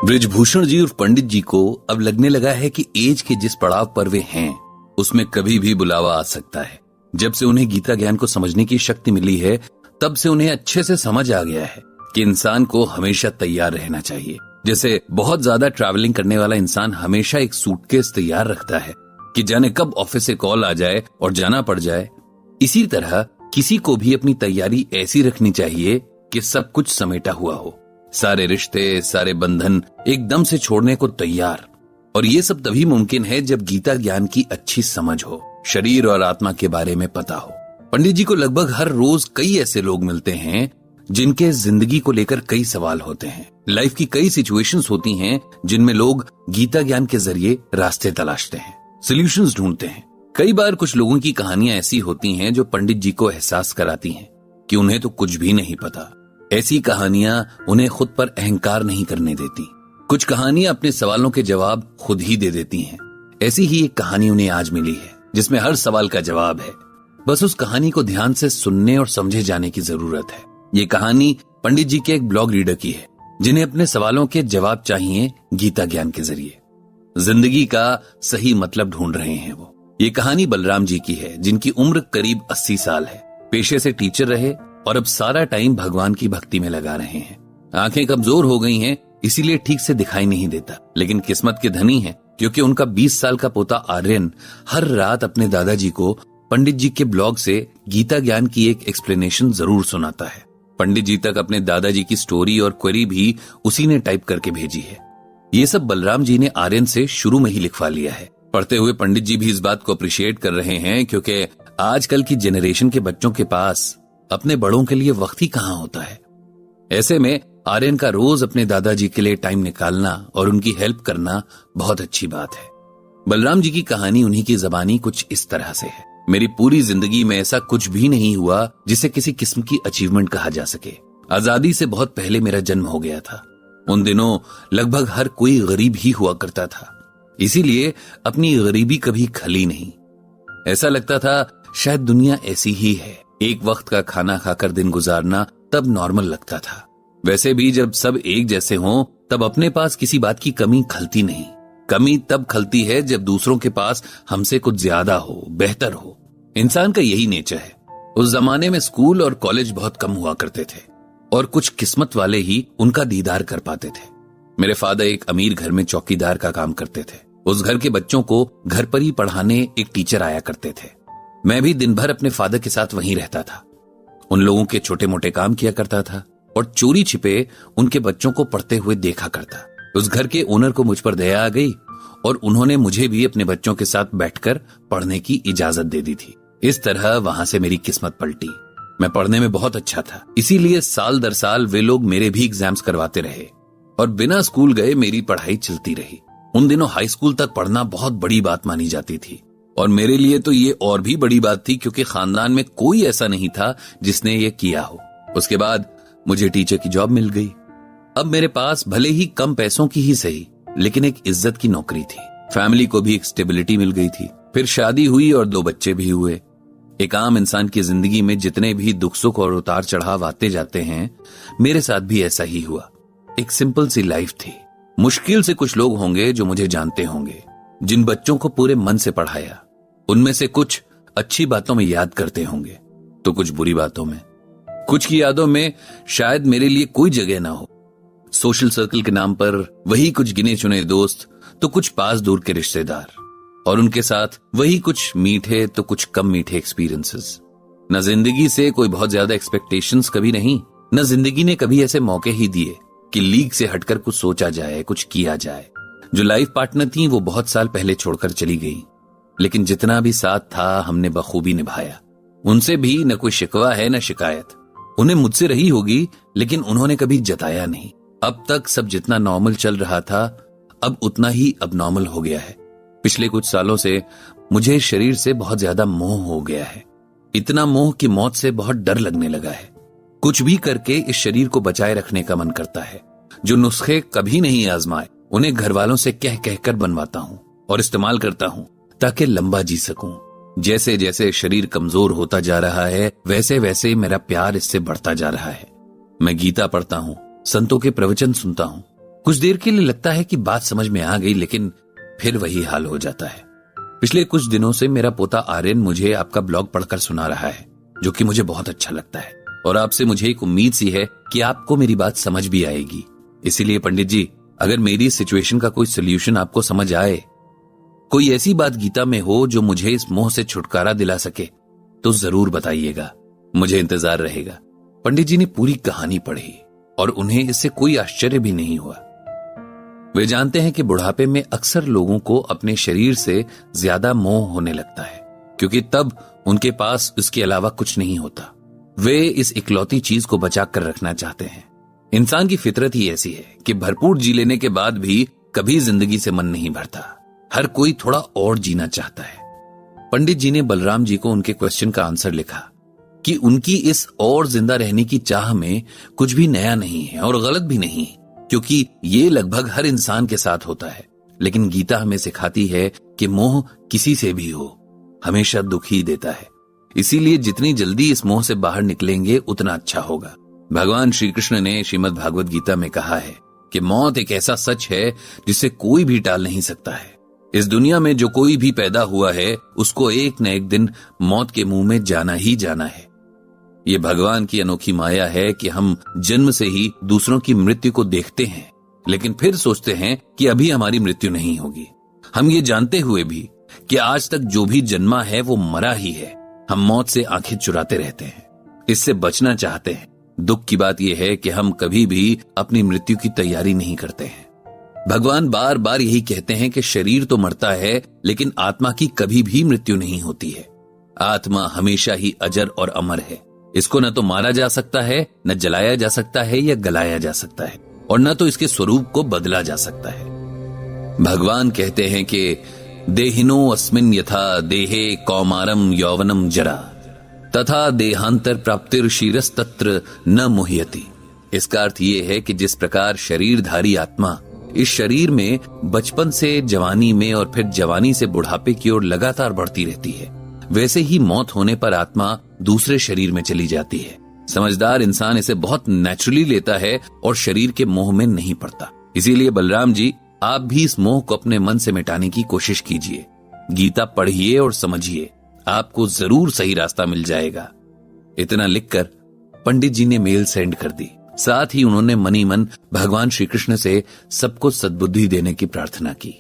बृजभूषण जी और पंडित जी को अब लगने लगा है कि एज के जिस पड़ाव पर वे हैं उसमें कभी भी बुलावा आ सकता है। जब से उन्हें गीता ज्ञान को समझने की शक्ति मिली है तब से उन्हें अच्छे से समझ आ गया है कि इंसान को हमेशा तैयार रहना चाहिए। जैसे बहुत ज्यादा ट्रैवलिंग करने वाला इंसान हमेशा एक सूटकेस तैयार रखता है कि जाने कब ऑफिस से कॉल आ जाए और जाना पड़ जाए, इसी तरह किसी को भी अपनी तैयारी ऐसी रखनी चाहिए कि सब कुछ समेटा हुआ हो, सारे रिश्ते सारे बंधन एकदम से छोड़ने को तैयार। और ये सब तभी मुमकिन है जब गीता ज्ञान की अच्छी समझ हो, शरीर और आत्मा के बारे में पता हो। पंडित जी को लगभग हर रोज कई ऐसे लोग मिलते हैं जिनके जिंदगी को लेकर कई सवाल होते हैं। लाइफ की कई सिचुएशंस होती हैं जिनमें लोग गीता ज्ञान के जरिए रास्ते तलाशते हैं, सॉल्यूशंस ढूंढते हैं। कई बार कुछ लोगों की कहानियां ऐसी होती हैं जो पंडित जी को एहसास कराती हैं कि उन्हें तो कुछ भी नहीं पता। ऐसी कहानियां उन्हें खुद पर अहंकार नहीं करने देती। कुछ कहानियां अपने सवालों के जवाब खुद ही दे देती हैं। ऐसी ही एक कहानी उन्हें आज मिली है जिसमें हर सवाल का जवाब है। बस उस कहानी को ध्यान से सुनने और समझे जाने की जरूरत है। ये कहानी पंडित जी के एक ब्लॉग रीडर की है जिन्हें अपने सवालों के जवाब चाहिए गीता ज्ञान के जरिए। जिंदगी का सही मतलब ढूंढ रहे हैं वो। ये कहानी बलराम जी की है जिनकी उम्र करीब 80 साल है। पेशे से टीचर रहे और अब सारा टाइम भगवान की भक्ति में लगा रहे हैं। आंखें कमजोर हो गई हैं इसीलिए ठीक से दिखाई नहीं देता, लेकिन किस्मत के धनी है क्योंकि उनका 20 साल का पोता आर्यन हर रात अपने दादाजी को पंडित जी के ब्लॉग से गीता ज्ञान की एक एक्सप्लेनेशन जरूर सुनाता है। पंडित जी तक अपने दादाजी की स्टोरी और क्वेरी भी उसी ने टाइप करके भेजी है। ये सब बलराम जी ने आर्यन से शुरू में ही लिखवा लिया है। पढ़ते हुए पंडित जी भी इस बात को अप्रिशिएट कर रहे हैं क्योंकि आजकल की जनरेशन के बच्चों के पास अपने बड़ों के लिए वक्त ही कहाँ होता है। ऐसे में आर्यन का रोज अपने दादाजी के लिए टाइम निकालना और उनकी हेल्प करना बहुत अच्छी बात है। बलराम जी की कहानी उन्हीं की जबानी कुछ इस तरह से है। मेरी पूरी जिंदगी में ऐसा कुछ भी नहीं हुआ जिसे किसी किस्म की अचीवमेंट कहा जा सके। आजादी से बहुत पहले मेरा जन्म हो गया था। उन दिनों लगभग हर कोई गरीब ही हुआ करता था, इसीलिए अपनी गरीबी कभी खली नहीं। ऐसा लगता था शायद दुनिया ऐसी ही है। एक वक्त का खाना खाकर दिन गुजारना तब नॉर्मल लगता था। वैसे भी जब सब एक जैसे हों तब अपने पास किसी बात की कमी खलती नहीं। कमी तब खलती है जब दूसरों के पास हमसे कुछ ज्यादा हो, बेहतर हो। इंसान का यही नेचर है। उस जमाने में स्कूल और कॉलेज बहुत कम हुआ करते थे और कुछ किस्मत वाले ही उनका दीदार कर पाते थे। मेरे फादर एक अमीर घर में चौकीदार का काम करते थे। उस घर के बच्चों को घर पर ही पढ़ाने एक टीचर आया करते थे। मैं भी दिन भर अपने फादर के साथ वहीं रहता था। उन लोगों के छोटे मोटे काम किया करता था और चोरी छिपे उनके बच्चों को पढ़ते हुए देखा करता। उस घर के ओनर को मुझ पर दया आ गई और उन्होंने मुझे भी अपने बच्चों के साथ बैठकर पढ़ने की इजाजत दे दी थी। इस तरह वहां से मेरी किस्मत पलटी। मैं पढ़ने में बहुत अच्छा था, इसीलिए साल दर साल वे लोग मेरे भी एग्जाम्स करवाते रहे और बिना स्कूल गए मेरी पढ़ाई चलती रही। उन दिनों हाई स्कूल तक पढ़ना बहुत बड़ी बात मानी जाती थी और मेरे लिए तो ये और भी बड़ी बात थी क्योंकि खानदान में कोई ऐसा नहीं था जिसने ये किया हो। उसके बाद मुझे टीचर की जॉब मिल गई। अब मेरे पास भले ही कम पैसों की ही सही लेकिन एक इज्जत की नौकरी थी। फैमिली को भी एक स्टेबिलिटी मिल गई थी। फिर शादी हुई और 2 बच्चे भी हुए। एक आम इंसान की जिंदगी में जितने भी दुख सुख और उतार चढ़ाव आते जाते हैं, मेरे साथ भी ऐसा ही हुआ। एक सिंपल सी लाइफ थी। मुश्किल से कुछ लोग होंगे जो मुझे जानते होंगे, जिन बच्चों को पूरे मन से पढ़ाया। उनमें से कुछ अच्छी बातों में याद करते होंगे तो कुछ बुरी बातों में। कुछ की यादों में शायद मेरे लिए कोई जगह ना हो। सोशल सर्कल के नाम पर वही कुछ गिने चुने दोस्त तो कुछ पास दूर के रिश्तेदार और उनके साथ वही कुछ मीठे तो कुछ कम मीठे एक्सपीरियंसेस। न जिंदगी से कोई बहुत ज्यादा एक्सपेक्टेशंस कभी नहीं, न जिंदगी ने कभी ऐसे मौके ही दिए कि लीग से हटकर कुछ सोचा जाए, कुछ किया जाए। जो लाइफ पार्टनर थी वो बहुत साल पहले छोड़कर चली गई, लेकिन जितना भी साथ था हमने बखूबी निभाया। उनसे भी न कोई शिकवा है न शिकायत। उन्हें मुझसे रही होगी लेकिन उन्होंने कभी जताया नहीं। अब तक सब जितना नॉर्मल चल रहा था अब उतना ही अब नॉर्मल हो गया है। पिछले कुछ सालों से मुझे शरीर से बहुत ज्यादा मोह हो गया है। इतना मोह कि मौत से बहुत डर लगने लगा है। कुछ भी करके इस शरीर को बचाए रखने का मन करता है। जो नुस्खे कभी नहीं आजमाए उन्हें घर वालों से कह कहकर बनवाता हूँ और इस्तेमाल करता हूँ ताकि लंबा जी सकूं। जैसे जैसे शरीर कमजोर होता जा रहा है वैसे वैसे मेरा प्यार इससे बढ़ता जा रहा है। मैं गीता पढ़ता हूँ, संतों के प्रवचन सुनता हूँ, कुछ देर के लिए लगता है कि बात समझ में आ गई, लेकिन फिर वही हाल हो जाता है। पिछले कुछ दिनों से मेरा पोता आर्यन मुझे आपका ब्लॉग पढ़कर सुना रहा है, जो कि मुझे बहुत अच्छा लगता है, और आपसे मुझे एक उम्मीद सी है कि आपको मेरी बात समझ भी आएगी। इसीलिए पंडित जी, अगर मेरी सिचुएशन का कोई सोल्यूशन आपको समझ आए, कोई ऐसी बात गीता में हो जो मुझे इस मोह से छुटकारा दिला सके, तो जरूर बताइएगा, मुझे इंतजार रहेगा। पंडित जी ने पूरी कहानी पढ़ी और उन्हें इससे कोई आश्चर्य भी नहीं हुआ। वे जानते हैं कि बुढ़ापे में अक्सर लोगों को अपने शरीर से ज्यादा मोह होने लगता है, क्योंकि तब उनके पास उसके अलावा कुछ नहीं होता। वे इस इकलौती चीज को बचा कर रखना चाहते हैं। इंसान की फितरत ही ऐसी है कि भरपूर जी लेने के बाद भी कभी जिंदगी से मन नहीं भरता। हर कोई थोड़ा और जीना चाहता है। पंडित जी ने बलराम जी को उनके क्वेश्चन का आंसर लिखा कि उनकी इस और जिंदा रहने की चाह में कुछ भी नया नहीं है और गलत भी नहीं, क्योंकि ये लगभग हर इंसान के साथ होता है। लेकिन गीता हमें सिखाती है कि मोह किसी से भी हो, हमेशा दुख ही देता है। इसीलिए जितनी जल्दी इस मोह से बाहर निकलेंगे उतना अच्छा होगा। भगवान श्री कृष्ण ने श्रीमद् भागवत गीता में कहा है कि मौत एक ऐसा सच है जिसे कोई भी टाल नहीं सकता है। इस दुनिया में जो कोई भी पैदा हुआ है उसको एक न एक दिन मौत के मुंह में जाना ही जाना है। ये भगवान की अनोखी माया है कि हम जन्म से ही दूसरों की मृत्यु को देखते हैं, लेकिन फिर सोचते हैं कि अभी हमारी मृत्यु नहीं होगी। हम ये जानते हुए भी कि आज तक जो भी जन्मा है वो मरा ही है, हम मौत से आंखें चुराते रहते हैं, इससे बचना चाहते हैं। दुख की बात यह है कि हम कभी भी अपनी मृत्यु की तैयारी नहीं करते हैं। भगवान बार बार यही कहते हैं कि शरीर तो मरता है, लेकिन आत्मा की कभी भी मृत्यु नहीं होती है। आत्मा हमेशा ही अजर और अमर है। इसको न तो मारा जा सकता है, न जलाया जा सकता है या गलाया जा सकता है, और न तो इसके स्वरूप को बदला जा सकता है। भगवान कहते हैं कि देहिनो अस्मिन् यथा देहे कौमारम यौवनम जरा तथा देहांतर प्राप्तिर शीरस तत्र न मुह्यति। इसका अर्थ ये है कि जिस प्रकार शरीरधारी आत्मा इस शरीर में बचपन से जवानी में और फिर जवानी से बुढ़ापे की ओर लगातार बढ़ती रहती है, वैसे ही मौत होने पर आत्मा दूसरे शरीर में चली जाती है। समझदार इंसान इसे बहुत नेचुरली लेता है और शरीर के मोह में नहीं पड़ता। इसीलिए बलराम जी, आप भी इस मोह को अपने मन से मिटाने की कोशिश कीजिए। गीता पढ़िए और समझिए, आपको जरूर सही रास्ता मिल जाएगा। इतना लिखकर पंडित जी ने मेल सेंड कर दी। साथ ही उन्होंने मनी मन भगवान श्री कृष्ण से सबको सद्बुद्धि देने की प्रार्थना की।